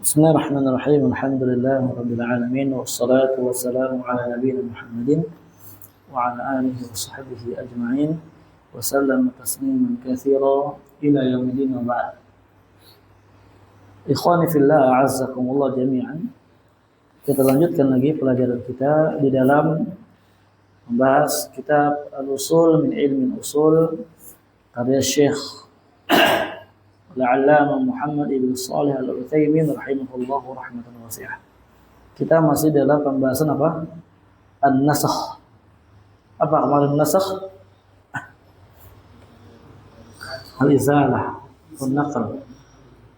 Bismillahirrahmanirrahim. Alhamdulillahirabbil alamin wassalatu wassalamu ala nabiyyina Muhammadin wa ala alihi wa sahbihi ajma'in wa sallama tasliman katsira ila yaumil wa ba'd. Ikhwani fillah, a'azzakumullah jami'an. Kita lanjutkan lagi pelajaran kita di dalam membahas kitab Al-Usul min Ilmi Al-Usul karya Syekh Al-Allamah Muhammad ibn Shalih Al-Utsaimin rahimahullahu rahmatan wasi'ah. Kita masih dalam pembahasan apa? An-nasakh. Apa kemarin nasakh? Al-izalah, an-naql.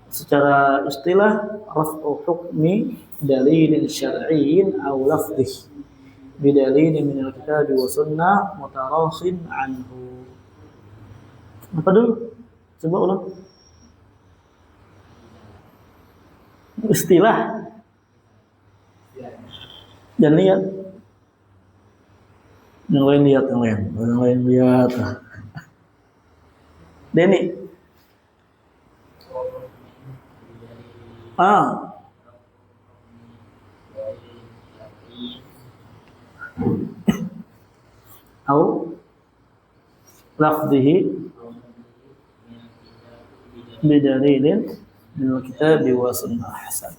Secara istilah raf'u hukmi dalilin syar'iyyin aw lafdhi bidalil min al-kitab wa sunnah mutarakhin anhu. Apa dulu? Coba ulang. Istilah dan lihat yang lain lihat Denny au lafdhihi bidalilin min al-kitab wa sunnah. Hasan.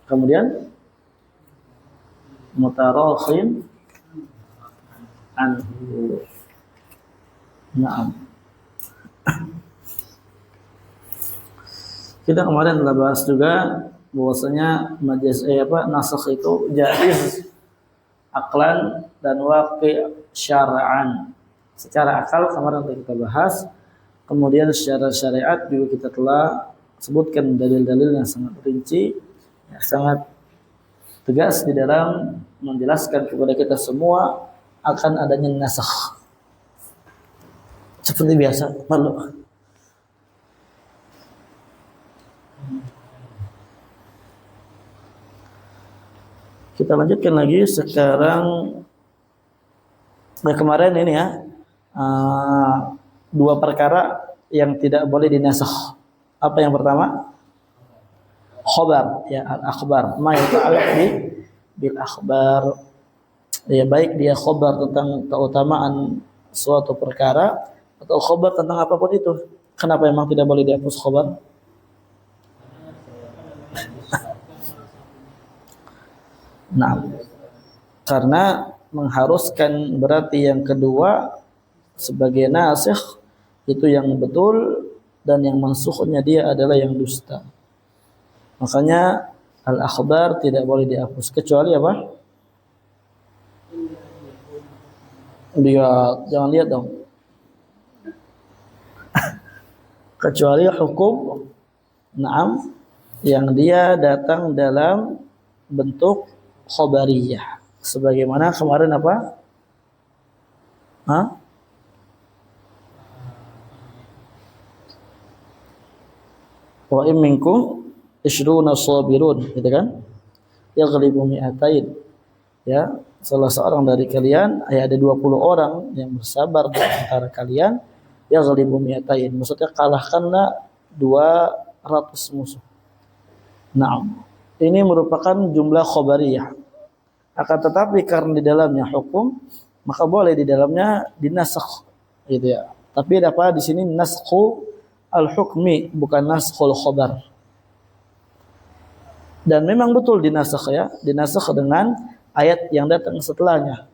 Kemudian mutarakhin anhu. Naam. Kita kemarin telah bahas juga bahwasanya nasakh itu jaiz aqlan dan waqi' syar'an. Secara akal kemarin telah kita bahas. Kemudian secara syariat juga kita telah sebutkan dalil-dalil yang sangat rinci, yang sangat tegas di dalam menjelaskan kepada kita semua akan adanya nasakh. Seperti biasa, malu. Kita lanjutkan lagi sekarang. Kemarin ini ya, dua perkara yang tidak boleh dinasakh. Apa yang pertama? Khabar, ya, al-akhbar. Ma yata'allaq bil akhbar. Ya, baik dia khabar tentang keutamaan suatu perkara atau khabar tentang apapun itu. Kenapa memang tidak boleh dihapus khabar? Nah, karena mengharuskan berarti yang kedua sebagai nasikh itu yang betul dan yang mansukhnya dia adalah yang dusta. Makanya al-akhbar tidak boleh dihapus kecuali apa? Lihat, jangan lihat dong. Kecuali hukum na'am yang dia datang dalam bentuk khabariyah. Sebagaimana kemarin apa? Wa in minkum 20 sabirun, gitu kan? Yaghlibu mi'atain. Ya, salah seorang dari kalian, ada 20 orang yang bersabar di antara kalian, yaghlibu mi'atain. Maksudnya kalahkanlah 200 musuh. Nah, ini merupakan jumlah khabariyah. Akan tetapi karena di dalamnya hukum, maka boleh di dalamnya dinasakh, gitu ya. Tapi apa di sini naskhu al-hukmi, bukan naskhul khabar. Dan memang betul dinasakh ya, dinasakh dengan ayat yang datang setelahnya.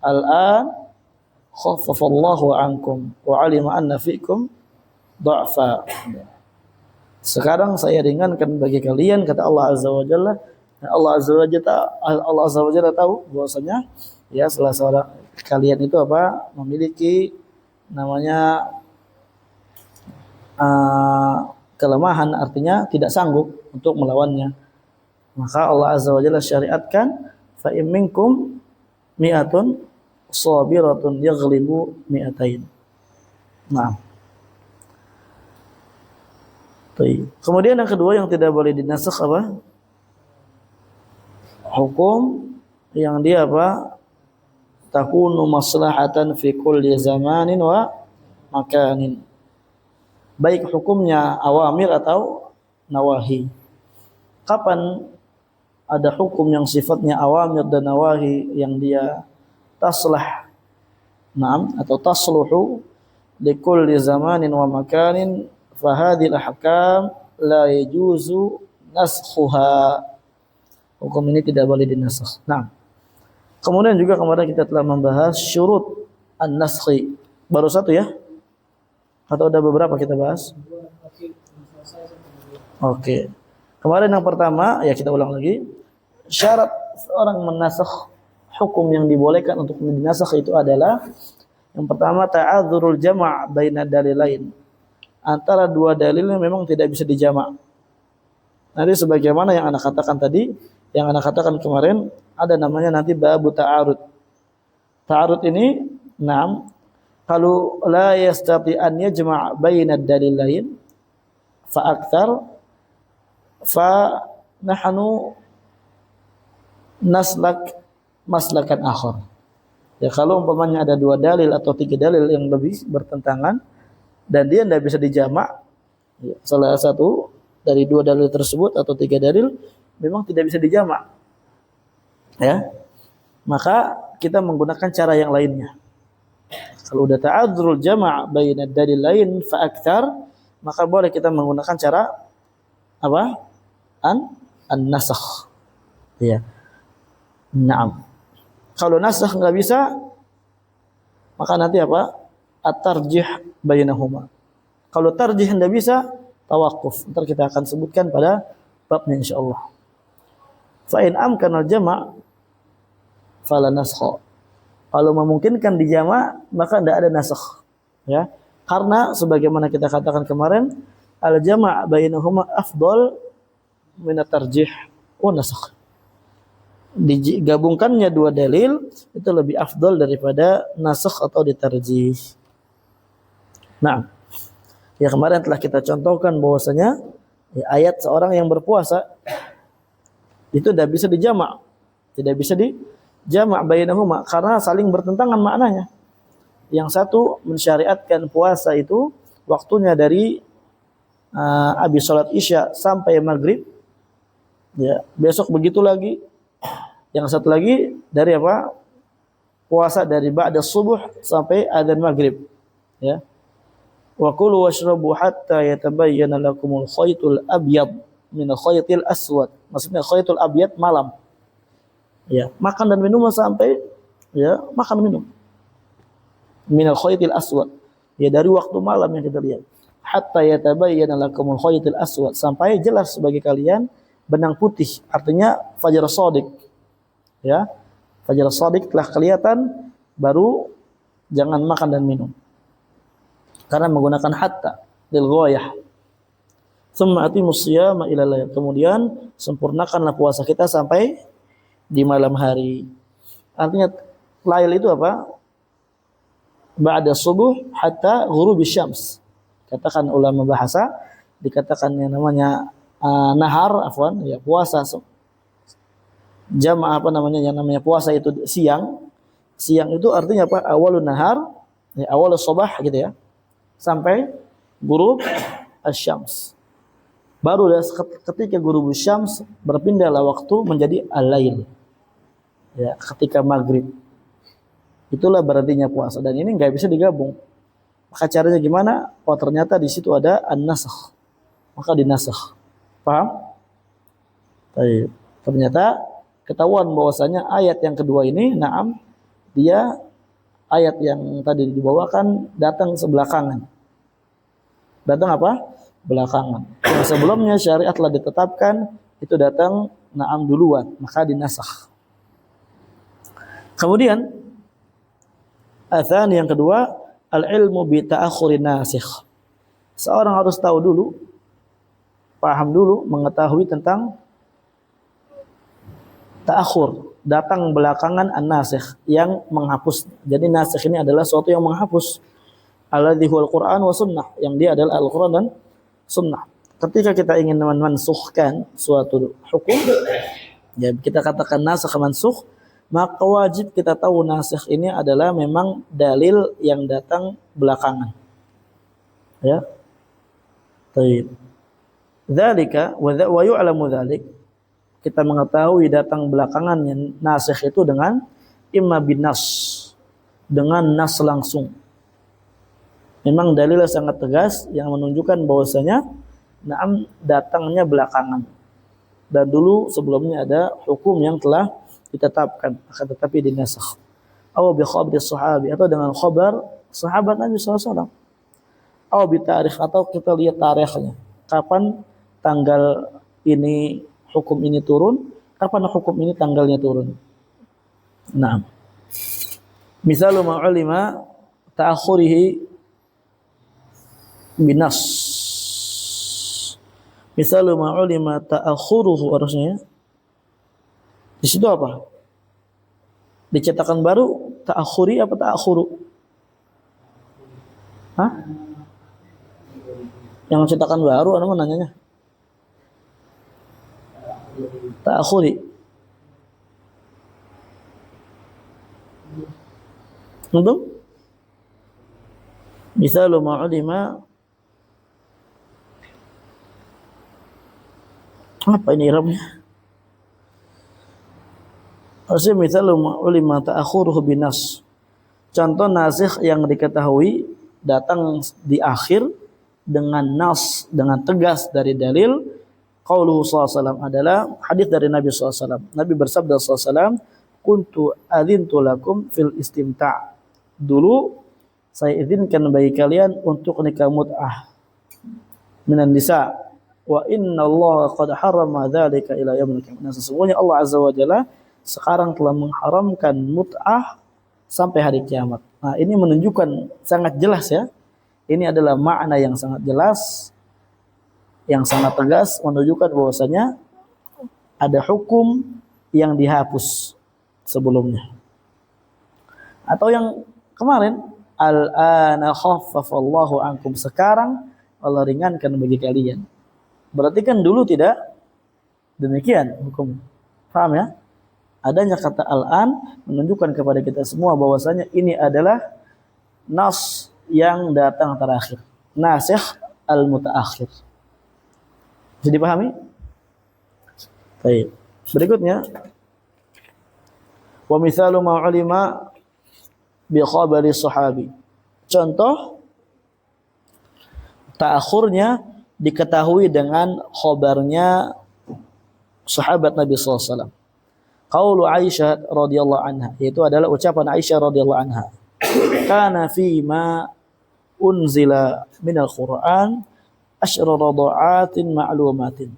Al-an khaffafallahu ankum wa 'alima anna fikum dha'fa. Sekarang saya ringankan bagi kalian, kata Allah Azza wa Jalla. Allah Azza wa Jalla tahu bahwasanya ya salah seorang kalian itu apa? Memiliki namanya kelemahan, artinya tidak sanggup untuk melawannya. Maka Allah Azza wa Jalla syariatkan fa in minkum mi'atun sabiratun yaghlibu mi'atain. Nah. Kemudian yang kedua yang tidak boleh dinasakh apa? Hukum yang dia apa? Takunu maslahatan fi kulli zamanin wa makanin. Baik hukumnya awamir atau nawahi. kapan ada hukum yang sifatnya awamir dan nawahi yang dia taslah atau tasluhu likulli zamanin wa makanin, fahadhil ahkam la yajuzu naskhuha. Hukum ini tidak boleh dinasakh. Nah, kemudian juga kemarin kita telah membahas syurut an-naskhi. Baru satu ya? Atau ada beberapa kita bahas? Oke. Kemarin yang pertama, ya kita ulang lagi. Syarat seorang menasakh hukum yang dibolehkan untuk dinasakh itu adalah yang pertama ta'adzurul jama' baina dalilain. Antara dua dalil yang memang tidak bisa dijamak. Nanti sebagaimana yang Anda katakan tadi, yang Anda katakan kemarin, ada namanya nanti babu ta'arud. Ta'arud ini, kalau la yastati an yajma' baina dalilain fa akthar fa nahnu maslakan akhar. Ya, kalau umpamanya ada dua dalil atau tiga dalil yang lebih bertentangan dan dia tidak bisa dijamak, ya, salah satu dari dua dalil tersebut atau tiga dalil memang tidak bisa dijamak, ya, maka kita menggunakan cara yang lainnya. Kalau udah ta'adzurul jama' baina dalil lain fa akthar, maka boleh kita menggunakan cara apa? An-nasakh. Ya. Naam. Kalau nasakh enggak bisa, maka nanti apa? At-tarjih bainahuma. Kalau tarjih enggak bisa, tawakuf. Ntar kita akan sebutkan pada babnya insyaallah. Fa in amkana al-jama' fala naskha. Kalau memungkinkan dijama', maka tidak ada nasakh. Ya. Karena sebagaimana kita katakan kemarin, al-jama' bainahuma afdal min at-tarjih wa nasakh. Digabungkannya dua dalil itu lebih afdal daripada nasakh atau ditarjih. Nah, ya kemarin telah kita contohkan bahwasanya ya, ayat seorang yang berpuasa itu tidak bisa dijamak, tidak bisa dijamak bainahuma karena saling bertentangan maknanya. Yang satu mensyariatkan puasa itu waktunya dari habis sholat isya sampai maghrib, ya besok begitu lagi. Yang satu lagi dari apa? Puasa dari ba'da subuh sampai adzan maghrib. Ya. Wa kulu washrabu hatta yatabayyana lakumul khaytul abyad min khaytil aswad. Maksudnya khaytul abyad malam. Ya, makan dan minum sampai ya, makan minum. Min khaytil aswad. Ya, dari waktu malam yang kita lihat. Hatta yatabayyana lakumul khaytul aswad, sampai jelas bagi kalian benang putih, artinya fajar shadiq. Ya, fajar shadiq telah kelihatan, baru jangan makan dan minum. Karena menggunakan hatta lil ghayah. Tsumma atimus shiyama ila lail. Kemudian sempurnakanlah puasa kita sampai di malam hari. Artinya lail itu apa? Ba'da subuh hatta ghurubis syams. Katakan ulama bahasa, dikatakan yang namanya nahar, ya puasa. Jam apa namanya, yang namanya puasa itu siang. Siang itu artinya apa? Awalun nahar, ya, awalus sabah gitu ya. Sampai ghurub asy-syams. Baru ketika ghurub asy-syams berpindahlah waktu menjadi al-lail. Ya, ketika maghrib. Itulah berartinya puasa, dan ini enggak bisa digabung. Maka caranya gimana? Oh, ternyata di situ ada an-nasakh. Maka dinasakh. Paham? Baik. Ternyata ketahuan bahwasanya ayat yang kedua ini, dia ayat yang tadi dibawakan datang sebelakangan. Datang apa? Belakangan. Yang sebelumnya syariat telah ditetapkan, itu datang duluan, maka dinasakh. Kemudian yang kedua, al-ilmu bi ta'akhurin nasikh. Seorang harus tahu dulu, paham dulu, mengetahui tentang ta'akhur, datang belakangan an-nasikh, yang menghapus. Jadi nasikh ini adalah sesuatu yang menghapus. Alladzi huwal Qur'an wa sunnah, yang dia adalah Al-Qur'an dan sunnah. Ketika kita ingin mensukhkan suatu hukum, ya kita katakan nasikh mansukh, maka wajib kita tahu nasikh ini adalah memang dalil yang datang belakangan. Ya. Baik. Dzalika wa yu'lamu dzalik, kita mengetahui datang belakangannya nasikh itu dengan imma bin nas, dengan nas langsung. Memang dalilnya sangat tegas yang menunjukkan bahwasanya na'am datangnya belakangan. Dan dulu sebelumnya ada hukum yang telah ditetapkan akan tetapi dinasakh. Aw bi khabri sahabi, atau dengan khabar sahabat Nabi SAW. Aw bi tarikh, atau kita lihat tarikhnya. Kapan tanggal ini hukum ini turun, kapan hukum ini tanggalnya turun. Nah, misalnya ma'ulima ta'akhurihi binas. Misalnya ma'ulima ta'akhuruhu, harusnya di situ apa? Dicetakan baru ta'akhuri apa ta'akhuru? Hah? Yang cetakan baru apa nanyanya? Ta'akhuri. Untuk misalnya ma'ulima, apa ini irabnya? Harusnya misalnya ma'ulima ta'akhuruhu binas. Contoh nasikh yang diketahui datang di akhir dengan nas, dengan tegas dari dalil. Qauluhu SAW adalah hadis dari Nabi SAW. Nabi bersabda SAW, kuntu adzintu lakum fil istimta'. Dulu saya izinkan bagi kalian untuk nikah mut'ah minan nisa. Wa inna Allah qad harrama dzalika ila yaumil qiyamah. Sesungguhnya Allah Azza wa Jalla sekarang telah mengharamkan mut'ah sampai hari kiamat. Nah, ini menunjukkan sangat jelas ya. Ini adalah makna yang sangat jelas, yang sangat tegas, menunjukkan bahwasanya ada hukum yang dihapus sebelumnya. Atau yang kemarin, al-ana khaffafallahu ankum, sekarang Allah ringankan bagi kalian. Berarti kan dulu tidak demikian hukum. Paham ya? Adanya kata al-an menunjukkan kepada kita semua bahwasanya ini adalah nas yang datang terakhir. Nasikh al-mutaakhir. Bisa dipahami? Baik. Berikutnya, wa mithalu ma ulima bi khabari sahabi. Contoh ta'akhurnya diketahui dengan khabarnya sahabat Nabi SAW. Qaulu Aisyah radhiyallahu anha, yaitu adalah ucapan Aisyah radhiyallahu anha. Kana fi ma unzila minal Qur'an asyra radha'atin ma'lumatin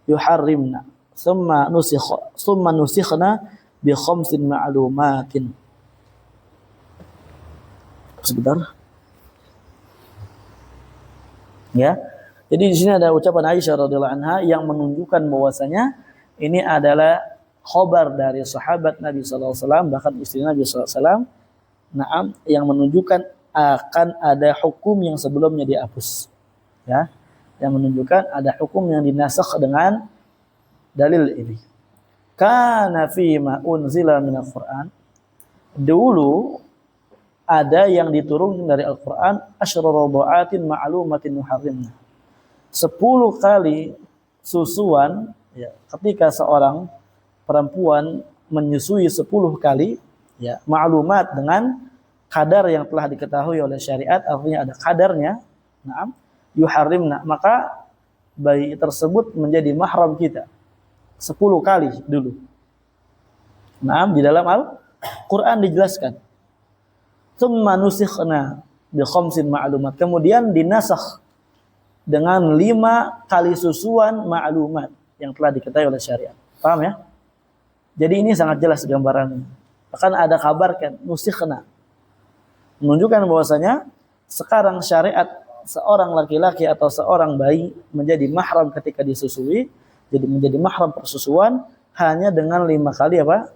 yuharrimna thumma nusikhna bi khamsin ma'lumatin. Sebentar. Ya. Jadi di sini ada ucapan Aisyah radhiyallahu anha yang menunjukkan bahwasanya ini adalah khabar dari sahabat Nabi sallallahu alaihi wasallam, bahkan istri Nabi sallallahu alaihi wasallam, na'am, yang menunjukkan akan ada hukum yang sebelumnya dihapus. Ya, yang menunjukkan ada hukum yang dinasakh dengan dalil ini. Kana fi ma unzila minal Qur'an, dulu ada yang diturunkan dari Al-Qur'an, asyra radha'atin ma'lumatin muharrimna. 10 kali susuan, ya, ketika seorang perempuan menyusui 10 kali, ya, maklumat dengan kadar yang telah diketahui oleh syariat, artinya ada kadarnya, na'am, yuharrimna, maka bayi tersebut menjadi mahram kita 10 kali dulu. Na'am, di dalam Al-Qur'an dijelaskan. Tsumma nusikhna bi khamsin ma'lumat, kemudian dinasakh dengan 5 kali susuan maklumat yang telah diketahui oleh syariat. Paham ya? Jadi ini sangat jelas gambarannya. Akan ada kabar kan nusikhna, menunjukkan bahwasanya sekarang syariat seorang laki-laki atau seorang bayi menjadi mahram ketika disusui, jadi menjadi mahram persusuan hanya dengan 5 kali apa?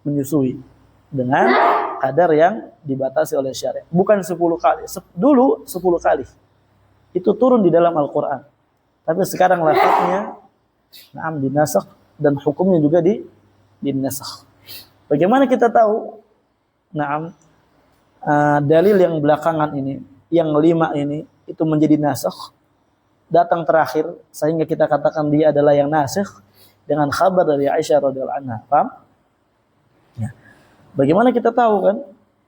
Menyusui dengan kadar yang dibatasi oleh syariat. Bukan 10 kali. Dulu 10 kali. Itu turun di dalam Al-Qur'an. Tapi sekarang lafaznya na'am dinasakh dan hukumnya juga dinasakh. Bagaimana kita tahu na'am dalil yang belakangan ini, yang 5 ini itu menjadi nasakh, datang terakhir sehingga kita katakan dia adalah yang nasikh? dengan kabar dari Aisyah radhiyallahu anha. Paham? Ya. Bagaimana kita tahu kan?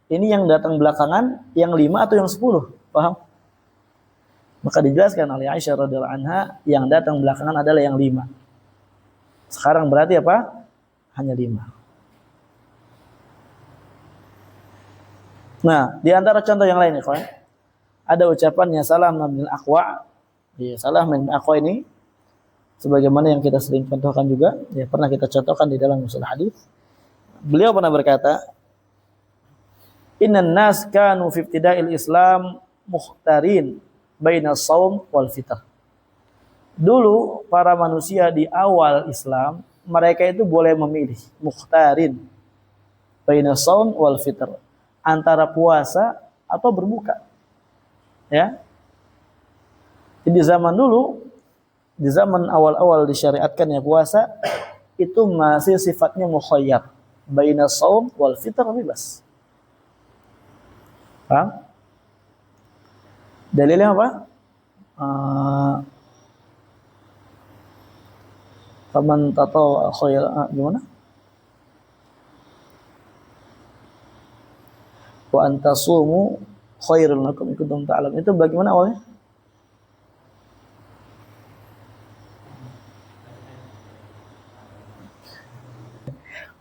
Ini yang datang belakangan yang 5 atau yang 10? Paham? Maka dijelaskan oleh Aisyah radhiyallahu anha yang datang belakangan adalah yang 5. Sekarang berarti apa? Hanya 5. Nah, di antara contoh yang lain ya, ada ucapannya Salam bin Aqwa. Ya, Salam bin Aqwa ini sebagaimana yang kita sering contohkan juga, ya pernah kita contohkan di dalam usul hadis. Beliau pernah berkata, "Innan nas kanu fi ibtida'il Islam mukhtarin baina shaum wal fitr." Dulu para manusia di awal Islam, mereka itu boleh memilih, mukhtarin baina shaum wal fitr, antara puasa atau berbuka. Ya. Di zaman dulu, di zaman awal-awal disyariatkannya puasa, itu masih sifatnya mukhayyar, baina shaum wal fitr, bebas. Paham? Dalilnya apa? Faman tatawwa khairan, gimana? Wa antasumu khairul lakum in kuntum ta'lamun. Itu bagaimana awalnya?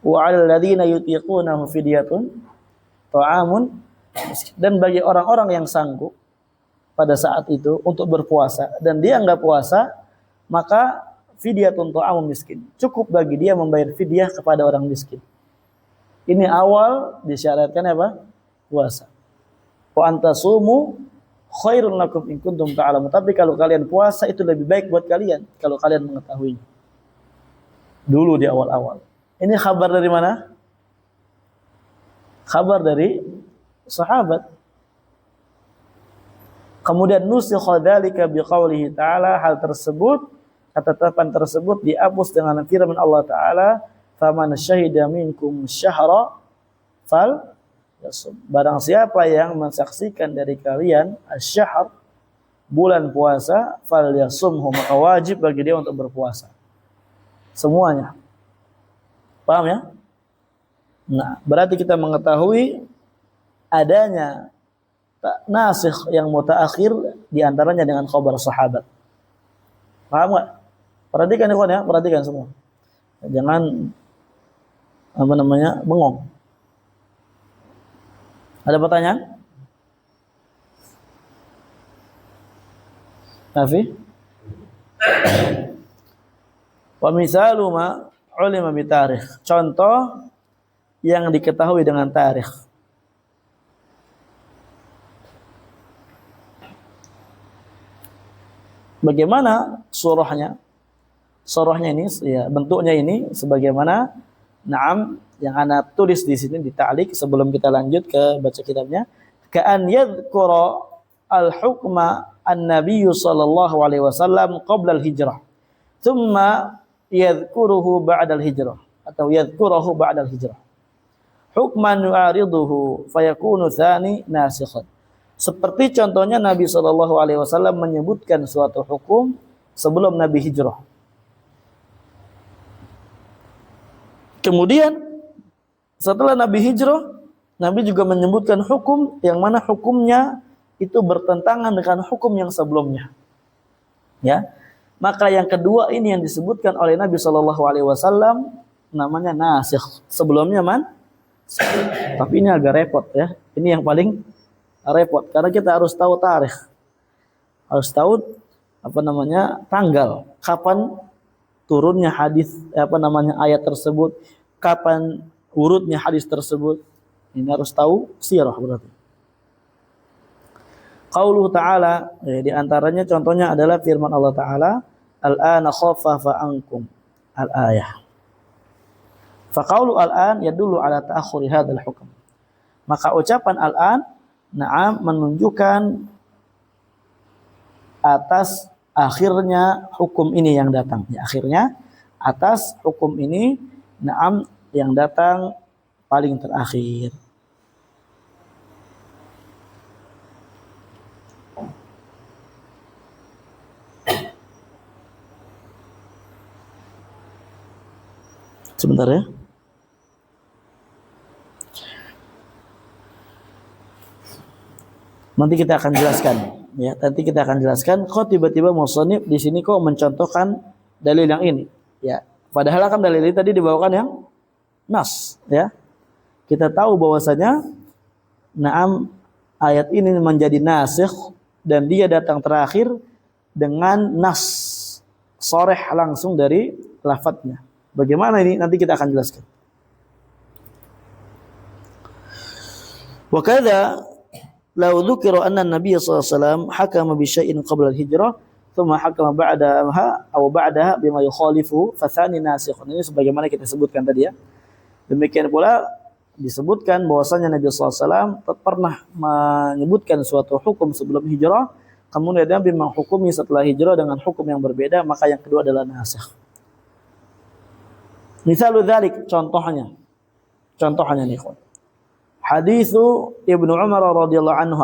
Wa 'alal ladzina yutiqunahu fidyatun ta'amun, dan bagi orang-orang yang sanggup pada saat itu untuk berpuasa dan dia enggak puasa, maka fidyatun ta'amun miskin. Cukup bagi dia membayar fidyah kepada orang miskin. Ini awal disyaratkan apa? Puasa. Wa antasumu khairun lakum in kuntum ta'lamun. Tapi kalau kalian puasa itu lebih baik buat kalian kalau kalian mengetahuinya. Dulu di awal-awal. Ini kabar dari mana? Kabar dari sahabat. Kemudian nusikha dzalika biqaulihi ta'ala, hal tersebut, ketetapan tersebut dihapus dengan firman Allah Ta'ala, faman syahida minkum syahra fal yasum. Barang siapa yang mensaksikan dari kalian asy-syahr, bulan puasa, fal yasumhu, maka wajib bagi dia untuk berpuasa. Semuanya. Paham ya? Nah, berarti kita mengetahui adanya nasikh yang mutaakhir di antaranya dengan khabar sahabat. Paham enggak? Perhatikan ikhwan ya, perhatikan semua. Jangan bengong. Ada pertanyaan? Nafi? Wa misalu ma ulima bi tarikh. Contoh yang diketahui dengan tarikh. Bagaimana surahnya? Surahnya ini ya bentuknya ini sebagaimana yang ana tulis di sini di ta'liq sebelum kita lanjut ke baca kitabnya. Ka'an yadhkura al-hukma an-nabiy sallallahu alaihi wasallam qabla al-hijrah. Thumma yadhkuruhu ba'da al-hijrah atau yadhkuruhu ba'da al-hijrah. Hukman yu'ariduhu fayakunu tsani nasikhan. Seperti contohnya Nabi sallallahu alaihi wasallam menyebutkan suatu hukum sebelum Nabi hijrah. Kemudian setelah Nabi hijrah, Nabi juga menyebutkan hukum yang mana hukumnya itu bertentangan dengan hukum yang sebelumnya. Ya. Maka yang kedua ini yang disebutkan oleh Nabi sallallahu alaihi wasallam namanya nasikh. Sebelumnya tapi ini agak repot ya. Ini yang paling repot karena kita harus tahu tarikh. Harus tahu tanggal kapan turunnya hadis ayat tersebut, kapan urutnya hadis tersebut. Ini harus tahu sirah berarti. Qauluhu ta'ala, di antaranya contohnya adalah firman Allah Ta'ala, al-ana khaffafa ankum al-ayah. Fa qaulu al-an yadullu ala ta'akhuri hadzal hukm. Maka ucapan al-an menunjukkan atas akhirnya hukum ini yang datang. Ya, akhirnya atas hukum ini yang datang paling terakhir. Sebentar ya. Nanti kita akan jelaskan ya. Nanti kita akan jelaskan kok tiba-tiba musannif di sini kok mencontohkan dalil yang ini ya. Padahal kan dalil ini tadi dibawakan yang nas ya. Kita tahu bahwasanya na'am ayat ini menjadi nasikh dan dia datang terakhir dengan nas sharih langsung dari lafadznya. Bagaimana ini nanti kita akan jelaskan. Wa kadza law dzukira anna an-nabiy sallallahu alaihi wasallam hakama bi syai'in qabla al-hijrah thumma hakama ba'daha aw ba'daha bima yukhalifu fa tsani nasikh. Ini sebagaimana kita sebutkan tadi ya. Demikian pula disebutkan bahwasanya Nabi sallallahu alaihi wasallam pernah menyebutkan suatu hukum sebelum hijrah, kemudian Nabi menghukumi setelah hijrah dengan hukum yang berbeda, maka yang kedua adalah nasikh. Misalul dzalik, contohnya nih ikhwan. Hadis Ibnu Umar radhiyallahu anhu.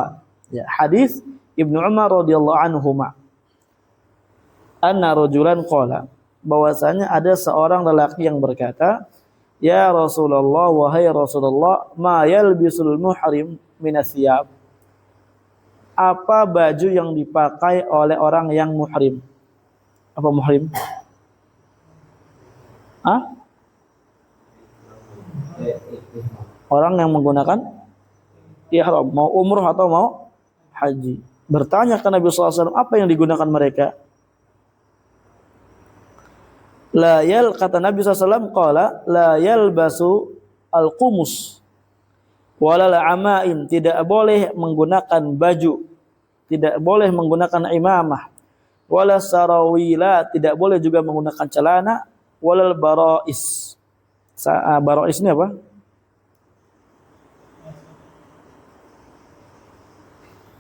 Ya, hadis Ibnu Umar radhiyallahu anhuma. Anna rajulan qala, bahwasanya ada seorang lelaki yang berkata, "Ya Rasulullah, wahai Rasulullah, ma yalbisul muhrim minas thiyab?" Apa baju yang dipakai oleh orang yang muhrim? Apa muhrim? Hah? Orang yang menggunakan ihram, mau umroh atau mau haji. Bertanya ke Nabi SAW, apa yang digunakan mereka? Kata Nabi SAW, qala la yalbasu al-qumus walal amaim, tidak boleh menggunakan baju, tidak boleh menggunakan imamah, wala sarawila, tidak boleh juga menggunakan celana, walal barais. Barais ini apa?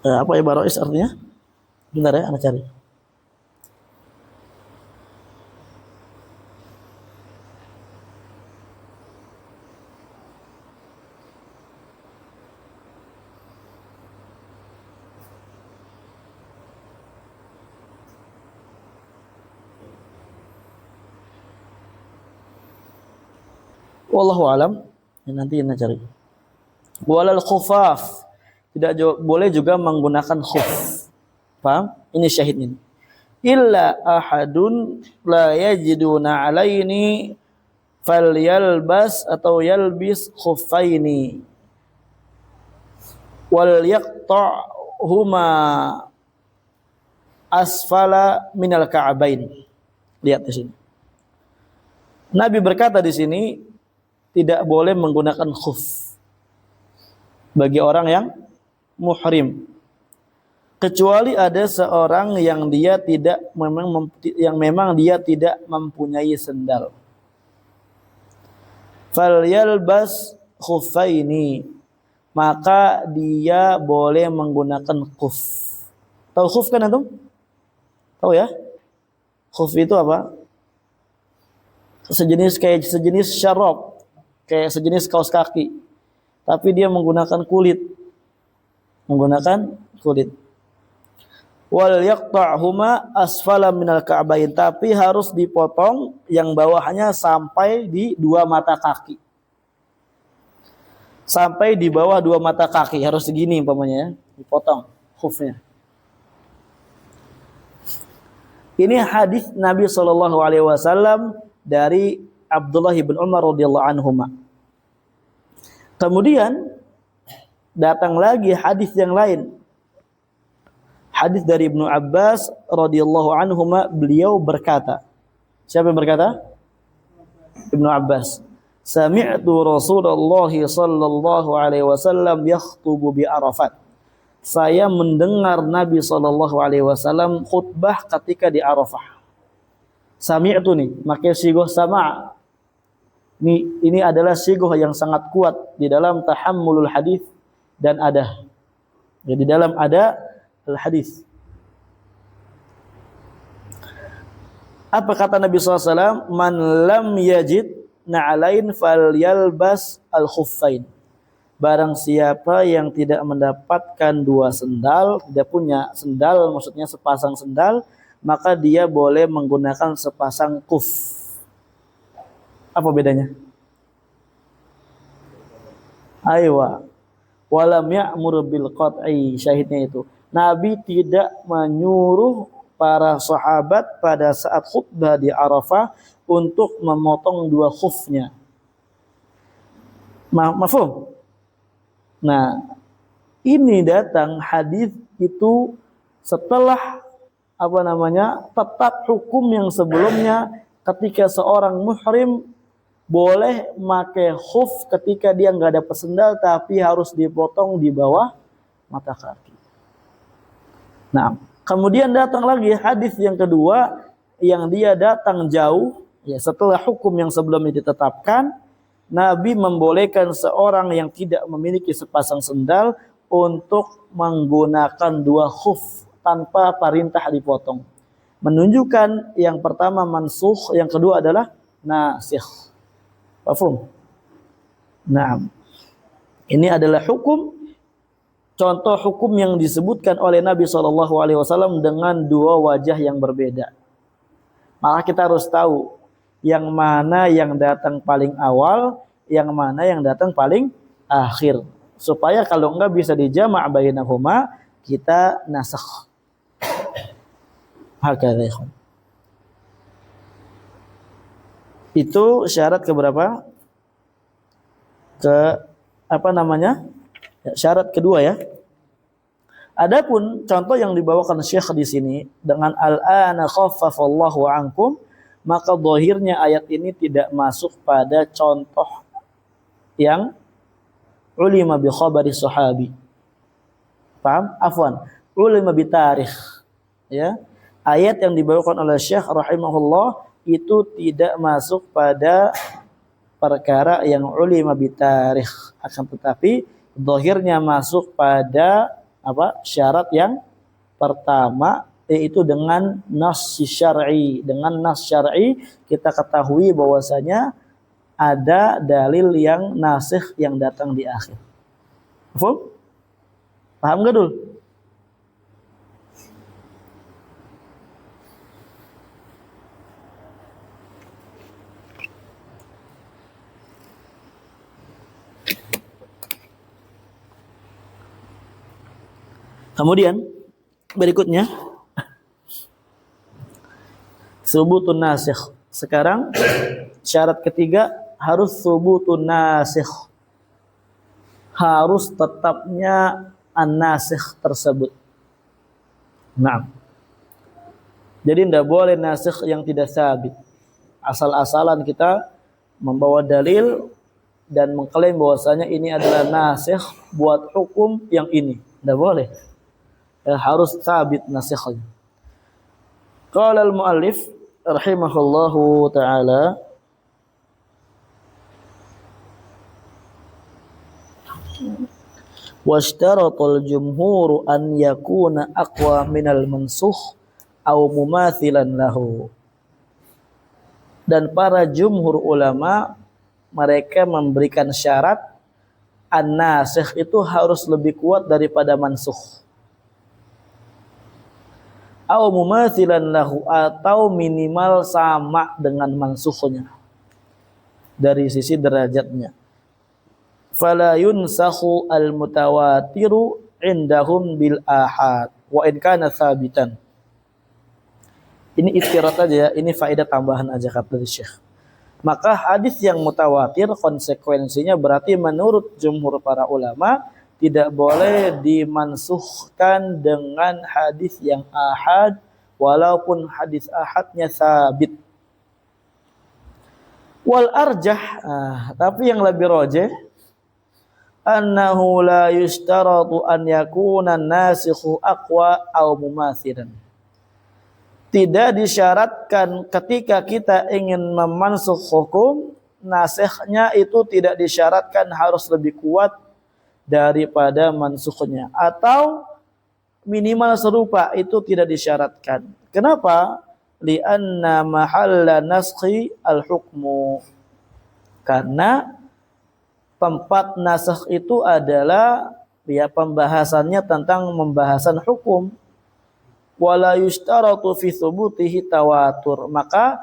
Apa ya barais artinya? Bentar ya, anak cari. Wallahu alam, nanti anak cari. Walal khufaf, tidak boleh juga menggunakan khuf. Paham? Ini syahid ini. Illa ahadun la yajiduna alaini falyalbas atau yalbis khuffaini wal yaqta'huma asfala minal ka'bain. Lihat di sini. Nabi berkata di sini tidak boleh menggunakan khuf bagi orang yang muhrim, kecuali ada seorang yang dia tidak memang dia tidak mempunyai sendal. Falyalbas khuffaini, maka dia boleh menggunakan khuf. Tahu khuf kan antum? Tahu ya? Khuf itu apa? Sejenis syarab, kayak sejenis kaos kaki, tapi dia menggunakan kulit. Wal yaqta'huma asfala minal ka'bain, tapi harus dipotong yang bawahnya sampai di dua mata kaki. Sampai di bawah dua mata kaki, harus segini umpamanya ya, dipotong khufnya. Ini hadis Nabi SAW dari Abdullah bin Umar radhiyallahu anhuma. Kemudian datang lagi hadis yang lain. Hadis dari Ibnu Abbas radhiyallahu anhuma, beliau berkata. Siapa yang berkata? Ibnu Abbas. Sami'tu Rasulullah sallallahu alaihi wasallam yakhutubu bi Arafat. Saya mendengar Nabi sallallahu alaihi wasallam khutbah ketika di Arafah. Sami'tu nih, pakai sigoh sama'. Ini adalah sigoh yang sangat kuat di dalam tahammulul hadis dan ada. Jadi dalam ada al-hadis. Apa kata Nabi SAW? Man lam yajid na'alain falyalbas al-khuffain. Barang siapa yang tidak mendapatkan dua sendal, tidak punya sendal, maksudnya sepasang sendal, maka dia boleh menggunakan sepasang khuf. Apa bedanya? Aywa. Walam ya'mur bil qat'i, syahidnya itu. Nabi tidak menyuruh para sahabat pada saat khutbah di Arafah untuk memotong dua khufnya. Mafhum? Nah, ini datang hadis itu setelah tetap hukum yang sebelumnya ketika seorang muhrim boleh pakai khuf ketika dia nggak ada sendal tapi harus dipotong di bawah mata kaki. Nah, kemudian datang lagi hadis yang kedua yang dia datang jauh ya setelah hukum yang sebelumnya ditetapkan, Nabi membolehkan seorang yang tidak memiliki sepasang sendal untuk menggunakan dua khuf tanpa perintah dipotong. Menunjukkan yang pertama mansukh, yang kedua adalah nasikh. Paham? Nah, ini adalah contoh hukum yang disebutkan oleh Nabi SAW dengan dua wajah yang berbeda. Maka kita harus tahu yang mana yang datang paling awal, yang mana yang datang paling akhir. Supaya kalau enggak bisa dijama' bainahuma, kita nasakh. Hakadha. Itu syarat keberapa? Syarat kedua ya. Adapun contoh yang dibawakan Syekh di sini dengan al-ana khaffafallahu ankum, maka zahirnya ayat ini tidak masuk pada contoh yang ulima bi khabari sahabi. Paham? Afwan. Ulima bi tarikh. Ya. Ayat yang dibawakan oleh Syekh rahimahullah itu tidak masuk pada perkara yang ulima bitarikh, akan tetapi zahirnya masuk pada syarat yang pertama, yaitu dengan nas syar'i. Dengan nas syar'i kita ketahui bahwasanya ada dalil yang nasikh yang datang di akhir. Paham gak dul? Kemudian berikutnya subutun nasikh. Sekarang syarat ketiga harus subutun nasikh. Harus tetapnya an-nasikh tersebut. Nah. Jadi tidak boleh nasikh yang tidak sabit. Asal-asalan kita membawa dalil dan mengklaim bahwasanya ini adalah nasikh buat hukum yang ini. Tidak boleh. Harus sabit nasikhnya. Qala al-muallif rahimahullahu taala washtaratal jumhur an yakuna aqwa minal mansukh aw mumathilan lahu. Dan para jumhur ulama mereka memberikan syarat an-nasikh itu harus lebih kuat daripada mansukh. Aw mumathilan lahu, atau minimal sama dengan mansukhnya dari sisi derajatnya. Fala yunsakhu al-mutawatiru indahum bil ahad wa in kana thabitan. Ini istirat aja ya, ini faedah tambahan aja kata Syekh. Maka hadis yang mutawatir konsekuensinya berarti menurut jumhur para ulama tidak boleh dimansuhkan dengan hadis yang ahad walaupun hadis ahadnya sabit. Wal arjah, tapi yang lebih rajih annahu la yushtaratu an yakuna an-nasikhu aqwa aw mumathilan. Tidak disyaratkan ketika kita ingin memansukh hukum, nasikhnya itu tidak disyaratkan harus lebih kuat daripada mansukhnya, atau minimal serupa, itu tidak disyaratkan. Kenapa? Li'anna mahalla naskhi al-hukmu. Karena tempat nasakh itu adalah pembahasannya tentang pembahasan hukum. Wala yushtaratu fi thubutihi tawatur. Maka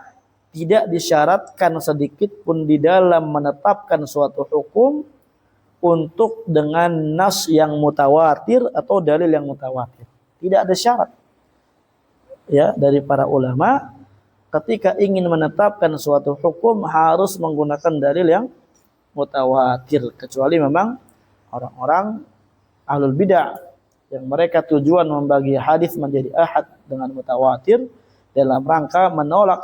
tidak disyaratkan sedikit pun di dalam menetapkan suatu hukum untuk dengan nas yang mutawatir atau dalil yang mutawatir. Tidak ada syarat ya dari para ulama ketika ingin menetapkan suatu hukum harus menggunakan dalil yang mutawatir, kecuali memang orang-orang ahlul bidah yang mereka tujuan membagi hadis menjadi ahad dengan mutawatir dalam rangka menolak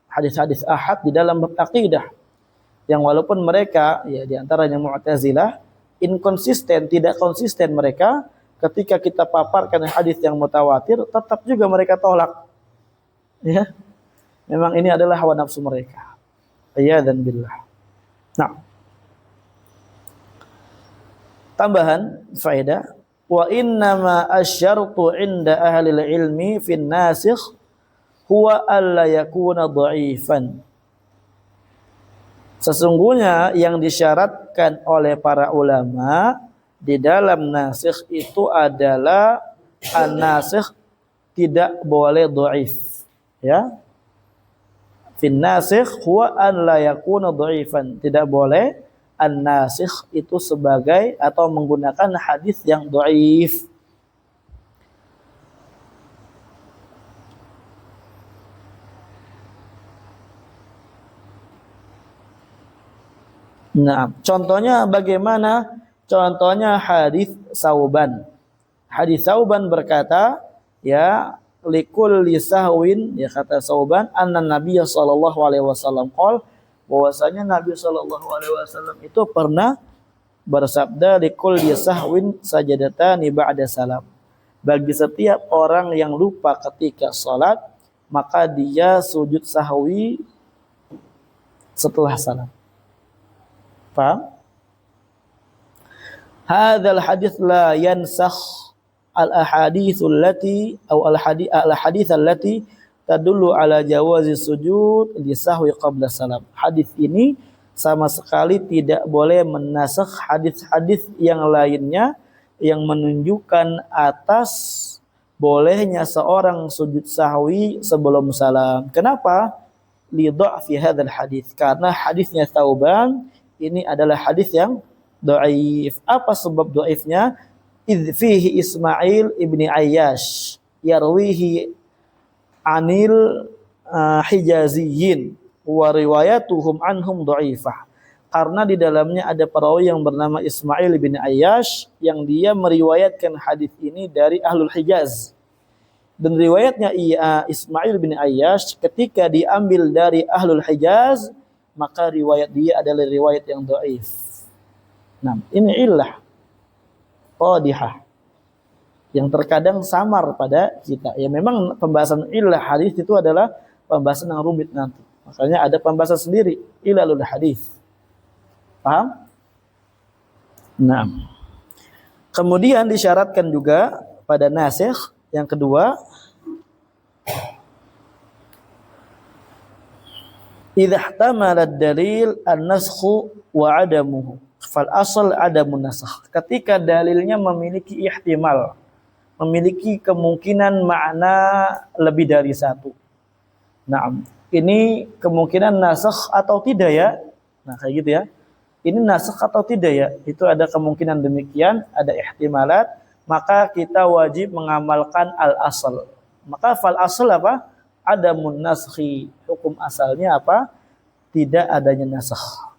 hadis-hadis ahad di dalam bab akidah, yang walaupun mereka ya diantaranya Mu'tazilah tidak konsisten mereka ketika kita paparkan hadis yang mutawatir tetap juga mereka tolak ya, memang ini adalah hawa nafsu mereka ya dan billah. Nah, tambahan faedah, wa innama asyartu inda ahli ilmi fin nasikh huwa alla yakuna dha'ifan. Sesungguhnya yang disyaratkan oleh para ulama di dalam nasikh itu adalah an-nasikh tidak boleh dhaif ya. Fin nasikh huwa an la yakuna dhaifan, tidak boleh an-nasikh itu sebagai atau menggunakan hadis yang dhaif. Nah, contohnya bagaimana? Contohnya hadis Sauban. Hadis Sauban berkata, ya likulli sahwin, ya kata Sauban, anna Nabiy sallallahu alaihi wasallam qol, bahwasanya Nabi sallallahu alaihi wasallam itu pernah bersabda, likulli sahwin sajadatani ba'da salam. Bagi setiap orang yang lupa ketika salat, maka dia sujud sahwi setelah salam. Paham? Hadzal hadits la yansakh al-ahaditsul lati atau al-hadits allati tadullu ala jawazi sujud li sahwi qabla salam. Hadis ini sama sekali tidak boleh menasakh hadis-hadis yang lainnya yang menunjukkan atas bolehnya seorang sujud sahwi sebelum salam. Kenapa? Li dha'fi hadzal hadits, karena hadisnya Tsauban ini adalah hadis yang dhaif. Apa sebab dhaifnya? Idz fihi Ismail ibni Ayyash yarwihi anil Hijaziyin wa riwayatuhum anhum dhaifah. Karena di dalamnya ada perawi yang bernama Ismail bin Ayyash yang dia meriwayatkan hadis ini dari Ahlul Hijaz. Dan riwayatnya Ismail bin Ayyash ketika diambil dari Ahlul Hijaz, maka riwayat dia adalah riwayat yang dhaif. Nah, ini illah qadihah yang terkadang samar pada kita. Ya memang pembahasan illah hadis itu adalah pembahasan yang rumit nanti. Makanya ada pembahasan sendiri illalul hadis. Paham? Nah. Kemudian disyaratkan juga pada nasikh yang kedua, idza ihtamala ad-dalil an-naskhu wa 'adamuhu fal asal 'adamun nasakh. Ketika dalilnya memiliki ihtimal, memiliki kemungkinan makna lebih dari satu. Nah, ini kemungkinan nasakh atau tidak ya? Nah, kayak gitu ya. Ini nasakh atau tidak ya? Itu ada kemungkinan demikian, ada ihtimalat, maka kita wajib mengamalkan al-asal. Maka fal asal apa? Adamun naskhi, hukum asalnya apa? Tidak adanya nasakh.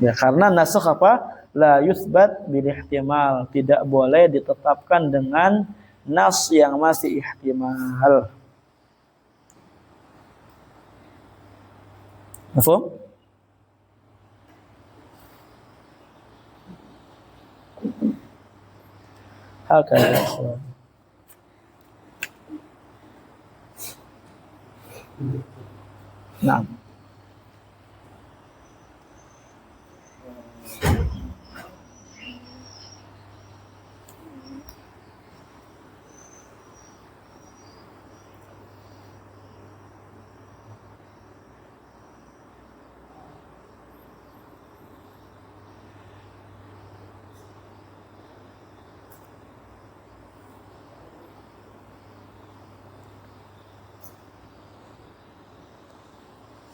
Ya, karena nasakh apa? La yusbat bil ihtimal, tidak boleh ditetapkan dengan nas yang masih ihtimal. Mafhum? Hakadha. Nah,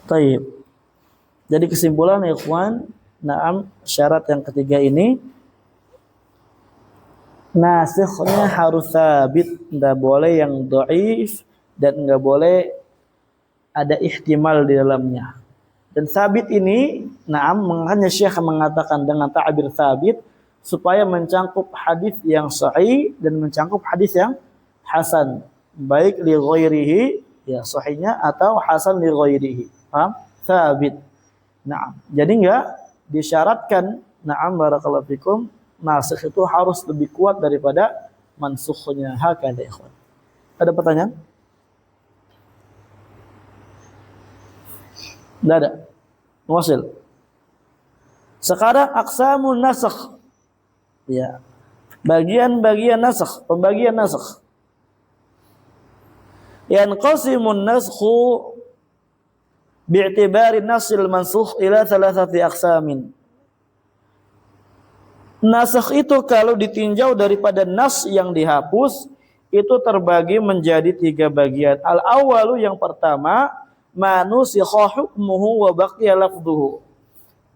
Taib. Jadi kesimpulan ya ikhwan, na'am syarat yang ketiga ini nasikhnya harus sabit, enggak boleh yang dhaif dan enggak boleh ada ihtimal di dalamnya. Dan sabit ini, na'am, makanya Syekh mengatakan dengan ta'bir sabit supaya mencangkup hadis yang sahih dan mencangkup hadis yang hasan, baik li ghairihi, ya sahihnya, atau hasan li ghairihi. Paham? Sabit. Na'am. Jadi enggak disyaratkan, na'am barakallahu fikum, nasikh itu harus lebih kuat daripada mansukhnya. Hakada ikhwan. Ada pertanyaan? Tidak ada. Wasil. Sekarang aqsamun nasakh. Ya. Bagian-bagian nasakh, pembagian nasakh. Yanqasimun naskhu bi'tibari nasil mansukh ila thalathati aqsamin. Nasakh itu kalau ditinjau daripada nas yang dihapus itu terbagi menjadi 3 bagian. Al-awwalu, yang pertama, manusikha hukmuhu wa baqiya lafdhuhu.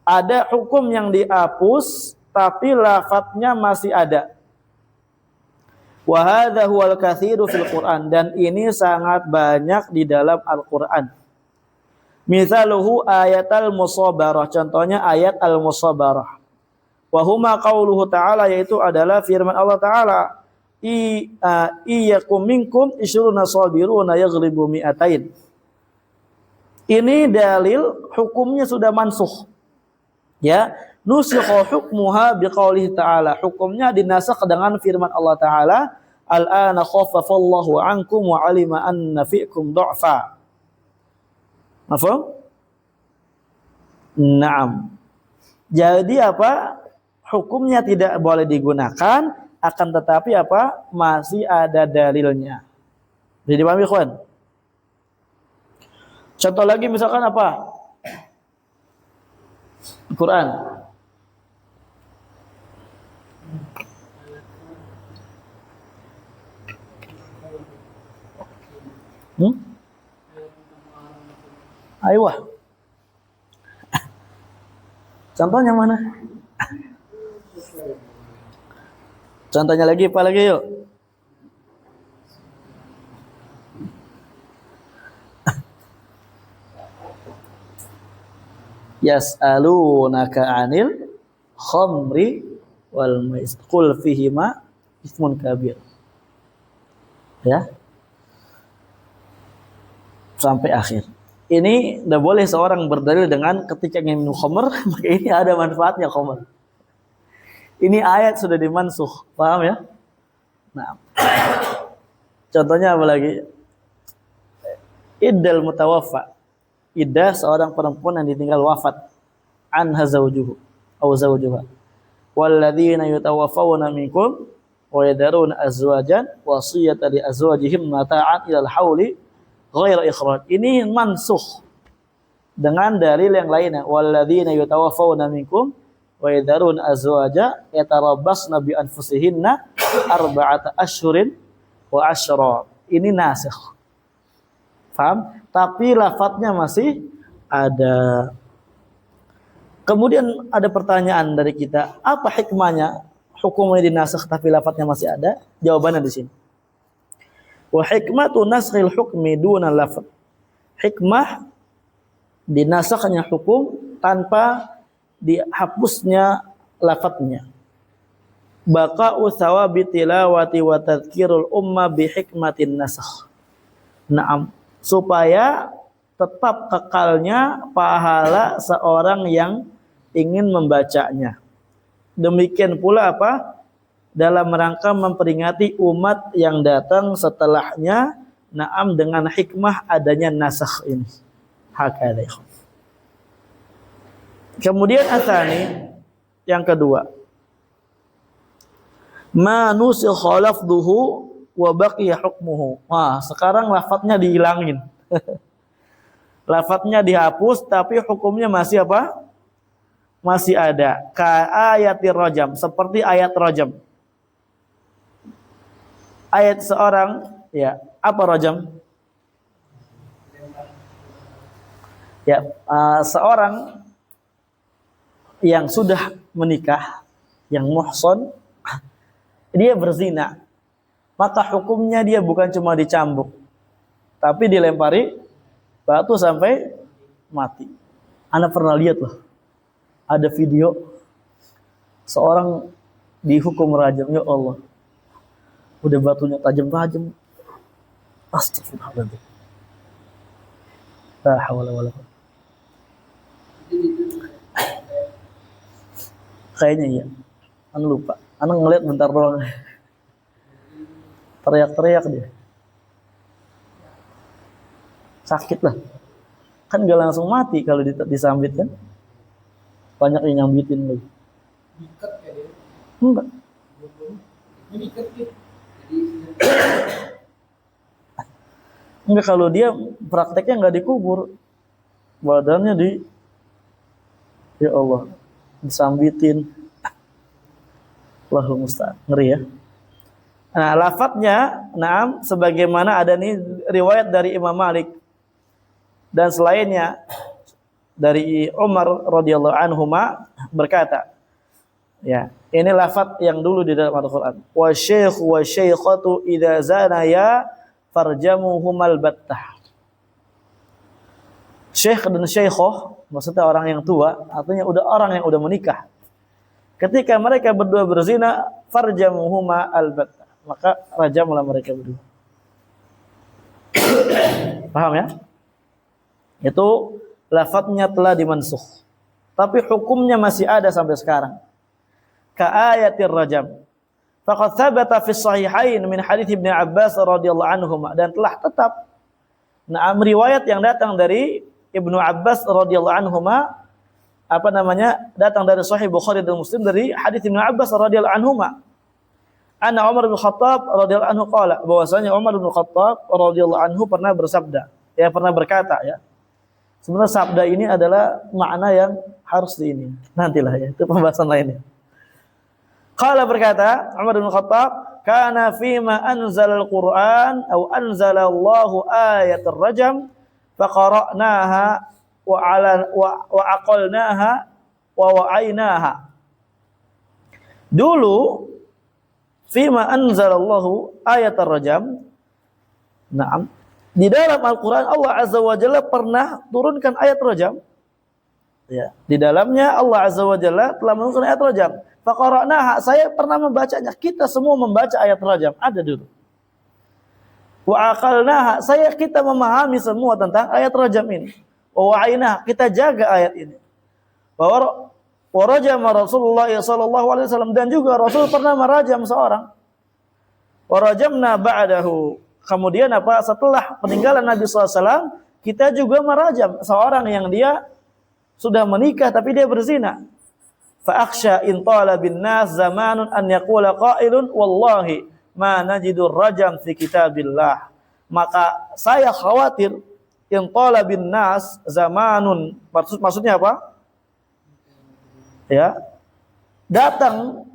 Ada hukum yang dihapus tapi lafadznya masih ada. Wa hadza huwal katsiru fil Qur'an, dan ini sangat banyak di dalam Al-Qur'an. Misaluhu ayatal musabarah, contohnya ayat al-musabarah. Wa huma qauluhu ta'ala, yaitu adalah firman Allah Ta'ala, iyyakum minkum isyruna sabiruna yaghlibu mi'atain. Ini dalil hukumnya sudah mansukh. Ya, nusikha hukmuha biqaulihi ta'ala. Hukumnya dinasakh dengan firman Allah Ta'ala, al-ana khaffafallahu ankum wa 'alima anna fi'kum du'fa. Mafhum? Naam. Jadi apa? Hukumnya tidak boleh digunakan, akan tetapi apa? Masih ada dalilnya. Jadi paham ikhwan? Contoh lagi misalkan apa? Quran. Aywa. Contohnya mana? Contohnya lagi apa lagi yuk? Yas'alunaka 'anil khamri wal maisir qul fihima ismun kabir. Ya. Sampai akhir. Ini tidak boleh seorang berdalil dengan ketika ingin minum khamr, maka ini ada manfaatnya khamr. Ini ayat sudah dimansuh, paham ya? Nah, contohnya apa lagi? Iddal mutawaffa. Iddah seorang perempuan yang ditinggal wafat, anha zawjuhu aw zawjuha. Walladzina yutawaffawna minkum wa yadaruna azwajan wasiyatan li azwajihim mata'an ilal hauli ghairu ikhraj. Ini mansuh dengan dalil yang lainnya. Walladzina yutawaffawna minkum wa yadaruna azwaja yatarabbasna bi anfusihinna arba'ata asyhurin wa asyra. Ini nasikh. Paham? Tapi lafadznya masih ada. Kemudian ada pertanyaan dari kita, apa hikmahnya hukumnya dinasakh tapi lafadznya masih ada? Jawabannya di sini. Wa hikmatu naskhil hukmi duna lafadz. Hikmah dinasakhnya hukum tanpa dihapusnya lafadznya. Baqa'u thawabi tilawati wa tadhkirul umma bi hikmatin nasakh. Naam, supaya tetap kekalnya pahala seorang yang ingin membacanya. Demikian pula apa? Dalam rangka memperingati umat yang datang setelahnya, naam, dengan hikmah adanya nasakh ini. Hakada. Kemudian atsani, yang kedua, ma nusikha lafdhuhu wa baqiya hukmuhu. Wah, sekarang lafadznya dihilangin. Lafadznya dihapus tapi hukumnya masih apa? Masih ada. Ka ayatir rajam, seperti ayat rajam. Ayat seorang, ya, apa rajam? Ya, seorang yang sudah menikah, yang muhson, dia berzina, maka hukumnya dia bukan cuma dicambuk, tapi dilempari batu sampai mati. Ana pernah lihat loh, ada video seorang dihukum rajam, ya Allah, udah batunya tajam-tajam. Astagfirullahaladzim. La hawla wala quwwata. Kayaknya iya. Ana lupa. Ana ngeliat bentar doang. Teriak-teriak dia. Sakit lah. Kan gak langsung mati kalau disambit kan. Banyak yang nyambitin lagi. Enggak. Enggak, kalau dia prakteknya nggak dikubur, badannya ya Allah, disambitin. Allahu musta'an. Ngeri ya. Nah, lafadznya, naam, sebagaimana ada nih riwayat dari Imam Malik dan selainnya dari Umar radhiyallahu anhuma berkata, ya, ini lafadz yang dulu di dalam Al-Qur'an. Wa syaikhu wa syaikhatu idza zanaya farjamuhumal battah. Syekh dan syaikhah maksudnya orang yang tua, artinya udah orang yang udah menikah. Ketika mereka berdua berzina, farjamuhuma albattah, maka rajamlah mereka berdua. Paham ya? Itu lafadznya telah dimansukh, tapi hukumnya masih ada sampai sekarang. Ka ayatir rajam. Faqad thabata fi sahihain min hadits Ibnu Abbas radhiyallahu anhuma, dan telah tetap riwayat yang datang dari Ibnu Abbas radhiyallahu anhuma, datang dari Sahih Bukhari dan Muslim dari hadits Ibnu Abbas radhiyallahu anhuma. Anna Umar bin Khattab radhiyallahu anhu qala, bahwasanya Umar bin Khattab radhiyallahu anhu pernah bersabda, ya pernah berkata ya. Sebenarnya sabda ini adalah makna yang harus ini. Nantilah ya, itu pembahasan lainnya. Qala berkata Umar bin Khattab, kana fima anzala al-Qur'an atau anzala Allahu ayat ar-rajam faqara'naha wa aqalnaha wa wa'ainaha. Dulu fima anzala Allahu ayat ar-rajam, na'am, di dalam Al-Qur'an Allah Azza wa Jalla pernah turunkan ayat rajam. Ya, di dalamnya Allah Azza wa Jalla telah menurunkan ayat rajam. Faqara'naha, saya pernah membacanya. Kita semua membaca ayat rajam, ada dulu. Wa aqalnaha, kita memahami semua tentang ayat rajam ini. Wa wa'ainaha, kita jaga ayat ini. Wa rajama Rasulullah sallallahu alaihi wasallam, dan juga Rasul pernah merajam seorang. Wa rajamna ba'dahu, kemudian setelah peninggalan Nabi sallallahu alaihi wasallam, kita juga merajam seorang yang dia sudah menikah tapi dia berzina. Fa akhsha in tala bin nas zamanun an yaqula qailun wallahi ma najidur rajam fi kitabillah. Maka saya khawatir in tala bin nas zamanun, maksudnya apa? Ya, datang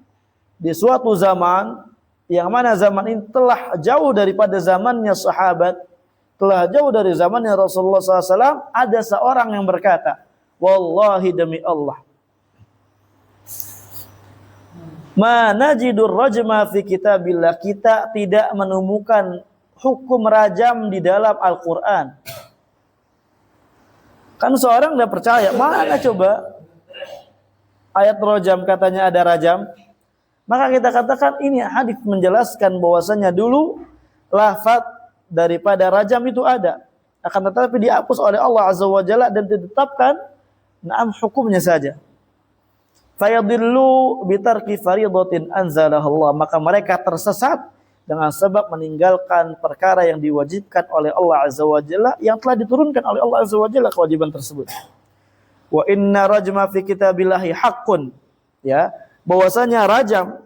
di suatu zaman yang mana zaman ini telah jauh daripada zamannya sahabat, telah jauh dari zamannya Rasulullah SAW, ada seorang yang berkata, wallahi demi Allah, ma najidur rajma fi kitabillah, kita tidak menemukan hukum rajam di dalam Al-Quran. Kan seorang tidak percaya, mana coba ayat rajam katanya ada rajam. Maka kita katakan ini hadis menjelaskan bahwasanya dulu lafaz daripada rajam itu ada, akan tetapi dihapus oleh Allah Azza wa Jalla dan ditetapkan hukumnya saja. Fayadillu bitarki faridatin anzalahallah, maka mereka tersesat dengan sebab meninggalkan perkara yang diwajibkan oleh Allah Azza wa Jalla, yang telah diturunkan oleh Allah Azza wa Jalla kewajiban tersebut. Wa inna rajma fi kitabillahi haqqun, ya, bahwasanya rajam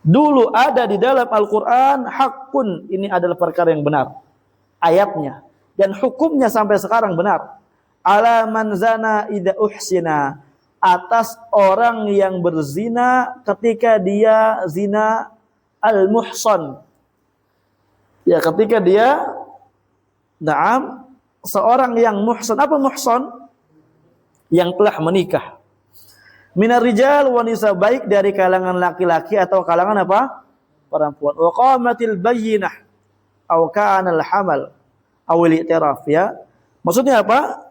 dulu ada di dalam Al-Qur'an, haqqun, ini adalah perkara yang benar ayatnya dan hukumnya sampai sekarang benar. Ala man zana idza uhsina, atas orang yang berzina ketika dia zina al-muhsan. Ya, ketika dia seorang yang muhsan. Apa muhsan? Yang telah menikah. Minar rijal wa nisa, baik dari kalangan laki-laki atau kalangan apa? Perempuan. Wa qamatil bayyinah aw kana al-hamal aw al-i'tiraf, ya. Maksudnya apa?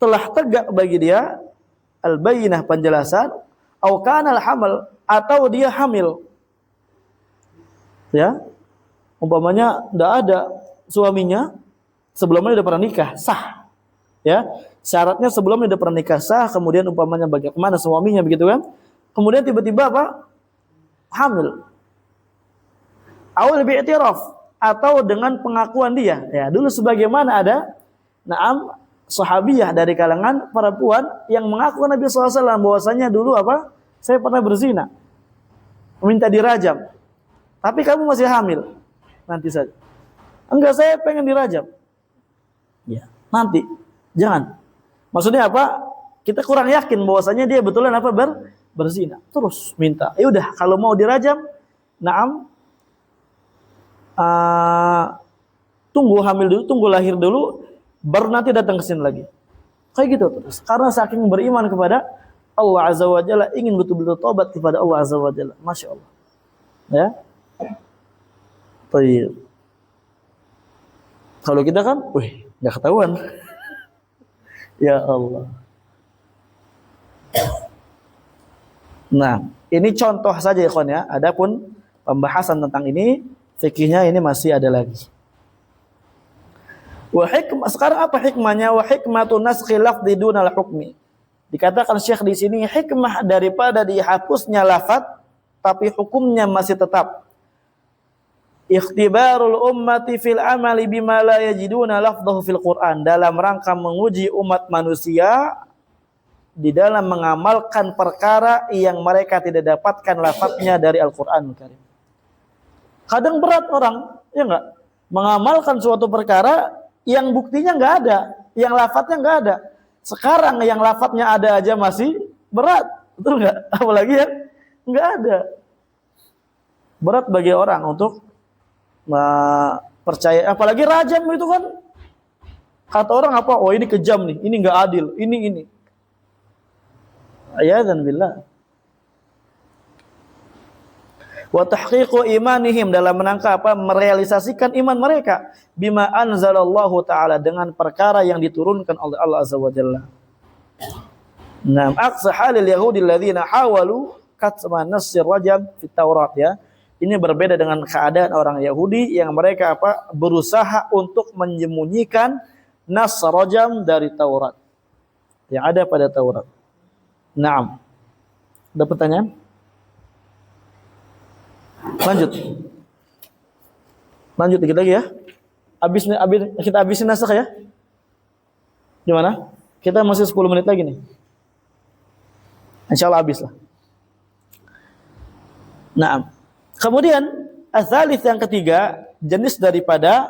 Telah tegak bagi dia al-bayyinah, penjelasan, aw kana al-hamal, atau dia hamil. Ya. Umpamanya enggak ada suaminya, sebelumnya sudah pernah nikah, sah. Ya. Syaratnya sebelumnya sudah pernah nikah, sah, kemudian umpamanya bagaimana suaminya, begitu kan? Kemudian tiba-tiba apa? Hamil. Awal bi'tiraf, atau dengan pengakuan dia. Ya, dulu sebagaimana ada sahabiyah dari kalangan perempuan yang mengaku Nabi SAW bahwasanya dulu apa? Saya pernah berzina. Minta dirajam. Tapi kamu masih hamil. Nanti saja. Enggak, saya pengen dirajam. Ya, nanti. Jangan. Maksudnya apa? Kita kurang yakin bahwasanya dia betulan apa? Berzina. Terus minta. Ya udah, kalau mau dirajam, tunggu hamil dulu, tunggu lahir dulu, baru nanti datang ke sini lagi. Kayak gitu terus. Karena saking beriman kepada Allah Azza wa Jalla, ingin betul-betul tobat kepada Allah Azza wa Jalla. Masya Allah. Ya. Baik. Kalau kita kan, nggak ketahuan. Ya Allah. Nah, ini contoh saja ya kawan ya. Adapun pembahasan tentang ini, fikihnya ini masih ada lagi. Sekarang apa hikmahnya? Wa hikmatu naskhi lafdhi dunal hukmi. Dikatakan Syekh di sini hikmah daripada dihapusnya lafaz tapi hukumnya masih tetap. Ikhtibarul ummati fil amali bima la yajiduna lafdhahu fil Qur'an, dalam rangka menguji umat manusia di dalam mengamalkan perkara yang mereka tidak dapatkan lafadznya dari Al-Qur'an Karim. Kadang berat orang, ya enggak, mengamalkan suatu perkara yang buktinya enggak ada, yang lafadznya enggak ada. Sekarang yang lafadznya ada aja masih berat, betul enggak? Apalagi yang enggak ada. Berat bagi orang untuk percaya, apalagi rajam itu kan. Kata orang apa? Oh ini kejam nih, ini enggak adil, ini. Ayadzan billah. Wa tahqiqu imanihim, dalam menangka apa? Merealisasikan iman mereka bima anzalallahu ta'ala, dengan perkara yang diturunkan oleh Allah Azza wa Jalla. Naam, aqsa halil yahudi alladziina hawalu katma nassir rajam fit Taurat, ya. Ini berbeda dengan keadaan orang Yahudi yang mereka apa? Berusaha untuk menyembunyikan nas rajam dari Taurat yang ada pada Taurat. Naam. Ada pertanyaan? Lanjut dikit lagi ya. Kita habisin nasakh ya. Gimana? Kita masih 10 menit lagi nih. Insyaallah habis lah. Naam. Kemudian ats-tsalits, yang ketiga, jenis daripada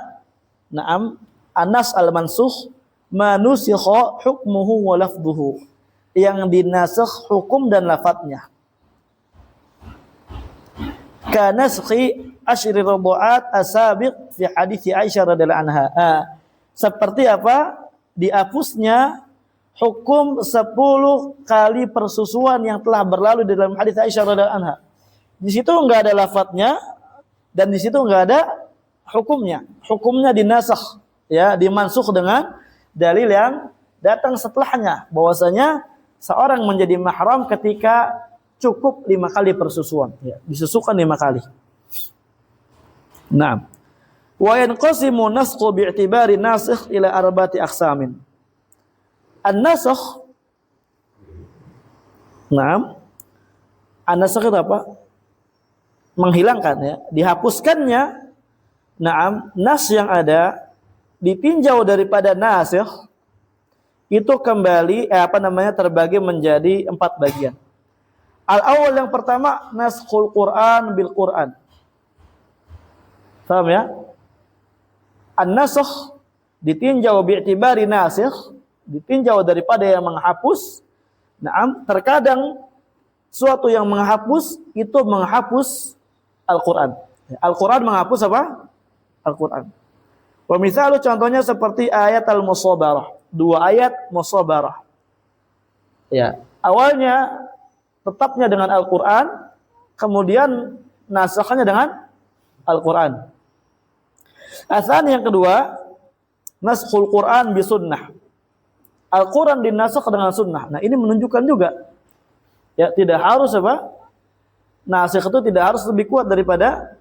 an-nas al-mansukh ma nusikha hukmuhu wa lafdhuhu, yang dinasakh hukum dan lafadznya. Ka naskhi asyri radha'at asabiq fi hadits Aisyah radhiyallahu anha. Seperti apa? Dihapusnya hukum 10 kali persusuan yang telah berlalu dalam hadits Aisyah radhiyallahu anha. Di situ enggak ada lafadznya dan di situ enggak ada hukumnya. Hukumnya dinasakh, ya, dimansukh dengan dalil yang datang setelahnya, bahwasanya seorang menjadi mahram ketika cukup 5 kali persusuan, ya, disusukan 5 kali. Naam. Wa yanqasimu nasakhu bi'tibari nasikh ila 4 aqsamin. An-nasakh, naam, an-nasakh itu apa? Menghilangkan, ya, dihapuskannya nas yang ada, ditinjau daripada nasikh itu kembali terbagi menjadi 4 bagian. Al-awwal, yang pertama, naskhul Qur'an bil Qur'an. Paham ya? An-nasakh ditinjau bi'tibari nasikh, ditinjau daripada yang menghapus. Terkadang suatu yang menghapus itu menghapus Al-Quran. Al-Quran menghapus apa? Al-Quran. Wa misalu contohnya seperti ayat al-musabarah, dua ayat musabarah. Ya, awalnya tetapnya dengan Al-Qur'an, kemudian nasakhnya dengan Al-Qur'an. Asan yang kedua, naskhul Qur'an bi sunnah. Al-Qur'an dinasakh dengan sunnah. Nah, ini menunjukkan juga ya tidak harus apa? Nasikh itu tidak harus lebih kuat daripada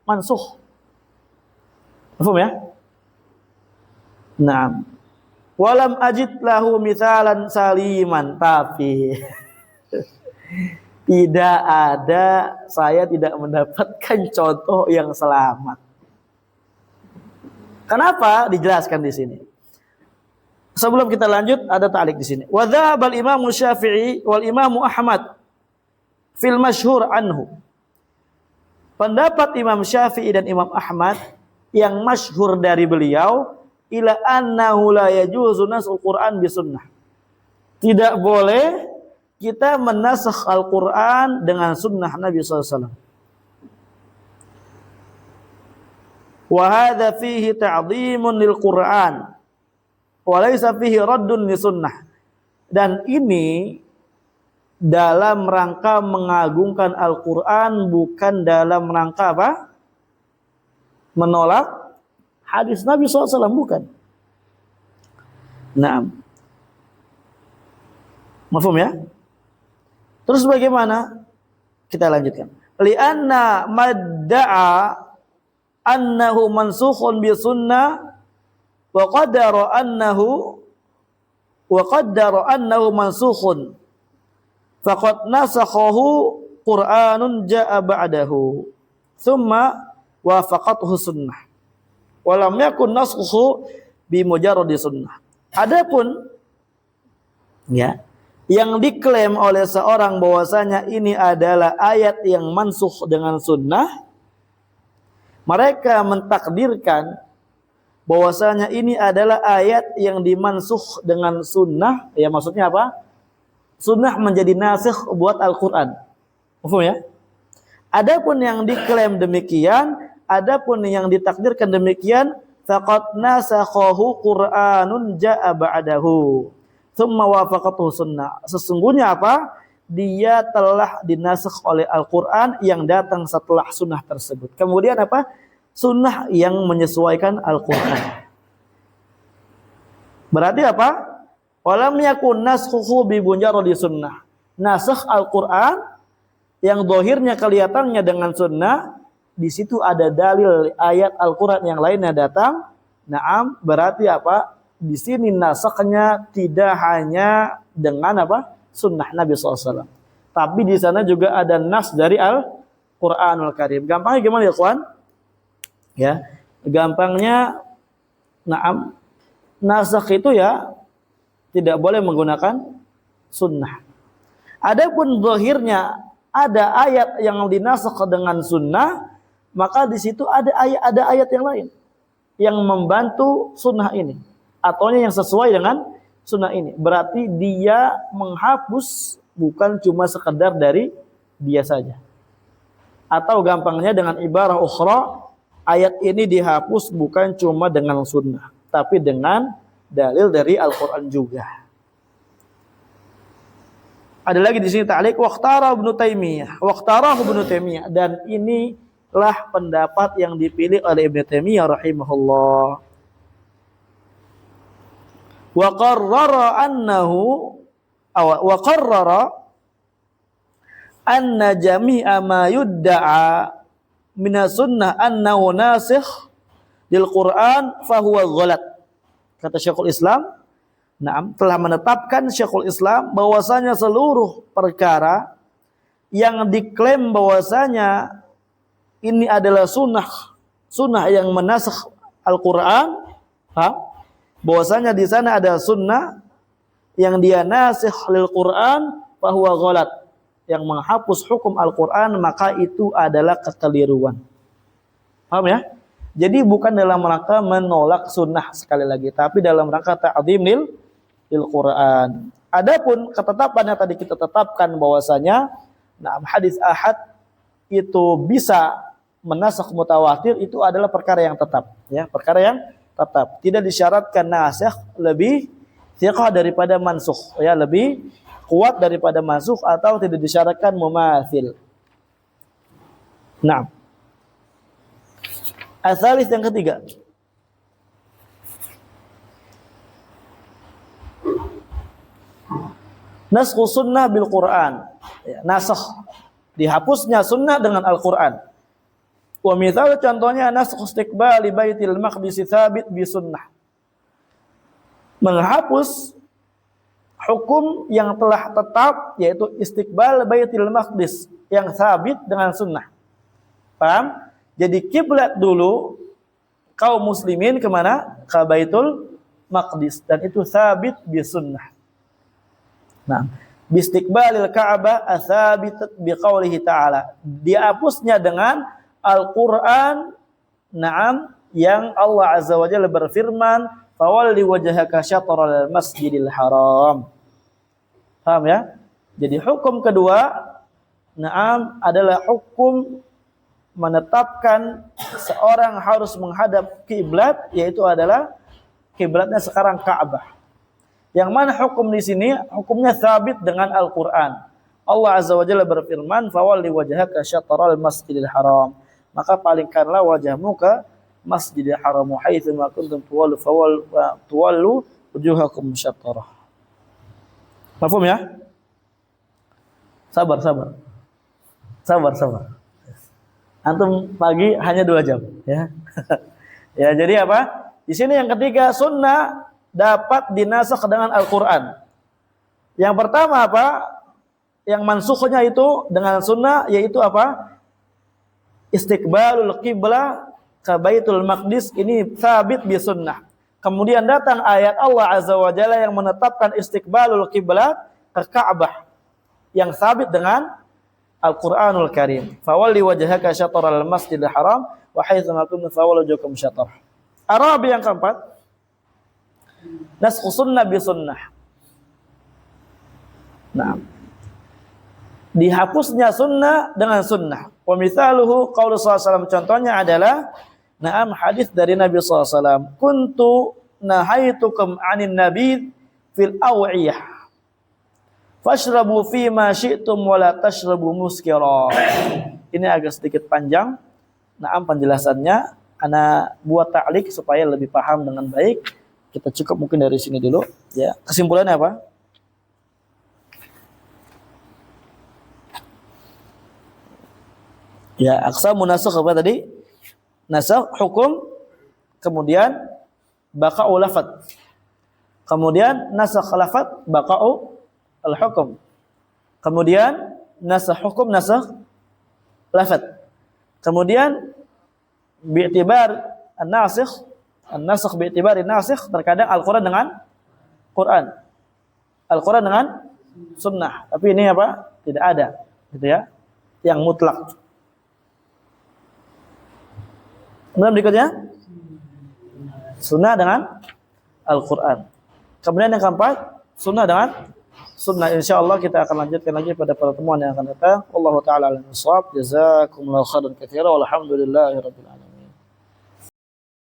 mansukh. Paham ya? Naam. Walam ajid lahu mithalan saliman, tapi saya tidak mendapatkan contoh yang selamat. Kenapa? Dijelaskan di sini. Sebelum kita lanjut ada ta'liq di sini. Wa dzahaba al-Imam Syafi'i wal Imam Ahmad fil masyhur anhu. Pendapat Imam Syafi'i dan Imam Ahmad yang masyhur dari beliau ila annahu la yajuzu naskhul Qur'an bi sunnah. Tidak boleh kita menasakh Al-Qur'an dengan sunnah Nabi SAW. Wa hadza fihi ta'dhimun lil Qur'an wa laysa fihi raddun li sunnah. Dan ini dalam rangka mengagungkan Al-Qur'an, bukan dalam rangka apa? Menolak hadis Nabi SAW, bukan. Nah, mafhum ya? Terus bagaimana? Kita lanjutkan. Lianna madda'a annahu mansukhun bi sunnah wa qaddara annahu mansukhun faqad nasakhahu Qur'anun ja'a ba'dahu thumma wafaqathu sunnah wa lam yakun naskhuhu bi mujarradi sunnah. Adapun ya yang diklaim oleh seorang bahwasanya ini adalah ayat yang mansukh dengan sunnah, mereka mentakdirkan bahwasanya ini adalah ayat yang dimansukh dengan sunnah. Ya, maksudnya apa? Sunnah menjadi nasikh buat Al-Qur'an. Paham ya? Adapun yang diklaim demikian, adapun yang ditakdirkan demikian, faqad nasakhahu Qur'anun ja'a ba'dahu thumma wafaqathu sunnah. Sesungguhnya apa? Dia telah dinasakh oleh Al-Qur'an yang datang setelah sunnah tersebut. Kemudian apa? Sunnah yang menyesuaikan Al-Qur'an. Berarti apa? Walam yakun naskhuhu bi mujarradi sunnah. Nasakh Al-Qur'an yang zahirnya kelihatannya dengan sunnah, di situ ada dalil ayat Al-Qur'an yang lainnya datang. Naam, berarti apa? Di sini nasakhnya tidak hanya dengan apa? Sunnah Nabi SAW. Tapi di sana juga ada nas dari Al-Qur'anul Karim. Gampangnya gimana ya, kawan? Ya, gampangnya, naam, nasakh itu ya tidak boleh menggunakan sunnah. Adapun zahirnya ada ayat yang dinasakh dengan sunnah, maka di situ ada ayat yang lain yang membantu sunnah ini, atau yang sesuai dengan sunnah ini. Berarti dia menghapus, bukan cuma sekedar dari dia saja. Atau gampangnya dengan ibarah ukhra, ayat ini dihapus bukan cuma dengan sunnah, tapi dengan dalil dari Al-Quran juga. Ada lagi di sini ta'liq waqtara Ibnu Taimiyah, dan inilah pendapat yang dipilih oleh Ibnu Taimiyah rahimahullah. Wa qarrara anna jami'a ma yudda'a minas sunnah annahu nasikh lil Qur'an fahuwa ghalat. Kata Syekhul Islam, telah menetapkan Syekhul Islam bahwasanya seluruh perkara yang diklaim bahwasanya ini adalah sunnah yang menasakh Al-Qur'an, bahwasanya di sana ada sunnah yang dia nasikh lil Qur'an fahuwa ghalat, yang menghapus hukum Al-Qur'an, maka itu adalah kekeliruan. Paham ya? Jadi bukan dalam rangka menolak sunnah sekali lagi, tapi dalam rangka ta'zim lil Qur'an. Adapun ketetapan yang tadi kita tetapkan bahwasanya hadis ahad itu bisa menasakh mutawatir, itu adalah perkara yang tetap, ya, perkara yang tetap. Tidak disyaratkan nasikh lebih thiqah daripada mansukh, ya, lebih kuat daripada mansukh, atau tidak disyaratkan mumathil. Nah, asalis yang ketiga, naskhu sunnah bil Quran, ya, nasakh, dihapusnya sunnah dengan Al-Quran. Wa mithal, contohnya, naskhu istiqbali baitil maqdis tsabit bi sunnah, menghapus hukum yang telah tetap, yaitu istiqbal baitil maqdis yang sabit dengan sunnah. Paham? Jadi kiblat dulu kaum muslimin kemana? Ke Baitul Maqdis, dan itu sabit bi sunnah. Nah, bistiqbalil Ka'bah asabit biqaulihi ta'ala, dihapusnya dengan Al-Qur'an, na'am, yang Allah Azza wa Jalla berfirman, fawalli wajhaka syatral masjidil haram. Paham ya? Jadi hukum kedua, na'am, adalah hukum menetapkan seorang harus menghadap kiblat, yaitu adalah kiblatnya sekarang Ka'bah. Yang mana hukum di sini, hukumnya sabit dengan Al-Qur'an. Allah Azza wa Jalla berfirman, fawalli wajhaka syatral masjidil haram, maka palingkanlah wajahmu ke Masjidil Haram, haitsu ma kuntum tuwallu wujuhakum syatrah. Paham ya? Sabar. Antum pagi hanya 2 jam, ya. Ya, jadi apa? Di sini yang ketiga, sunnah dapat dinasakh dengan Al-Qur'an. Yang pertama apa? Yang mansukhnya itu dengan sunnah, yaitu apa? Istiqbalul qiblah ke Baitul Maqdis, ini sabit bi sunnah. Kemudian datang ayat Allah Azza wa Jalla yang menetapkan istiqbalul qiblah ke Ka'bah, yang sabit dengan Al-Qur'anul Karim. Fawalli wajhaka syatral masjidil haram wa haitsu ma kuntum fawallu wujuhakum syatrah. Arabi yang keempat, naskhu sunnah bi sunnah. Nah, dihapusnya sunnah dengan sunnah. Wa mithaluhu qaulu sallallahu alaihi wasallam, contohnya adalah, na'am, hadis dari Nabi sallallahu alaihi wasallam, kuntu nahaitukum 'anin nabi fil aw'iyah fashrabu fi ma syi'tum wa la tashrabu muskira. Ini agak sedikit panjang, na'am, penjelasannya. Ana buat ta'liq supaya lebih paham dengan baik. Kita cukup mungkin dari sini dulu, ya. Kesimpulannya apa? Ya, aqsamun nasakh apa tadi? Nasakh hukum, kemudian baqa'u lafadz. Kemudian nasakh lafadz, baqa'u al-hukum. Kemudian nasakh hukum, nasakh lafadz. Kemudian bi'tibar an-nasikh, an-nasakh bi'tibar an-nasikh, terkadang Al-Qur'an dengan Quran, Al-Qur'an dengan sunnah. Tapi ini apa? Tidak ada, gitu ya, yang mutlak. Kemudian berikutnya sunnah dengan Al-Quran. Kemudian yang keempat, sunnah dengan sunnah. InsyaAllah kita akan lanjutkan lagi pada pertemuan yang akan datang. Wallahu ta'ala a'lam bishawab. Jazakumullahu khairan katsiran. Walhamdulillahirabbil alamin.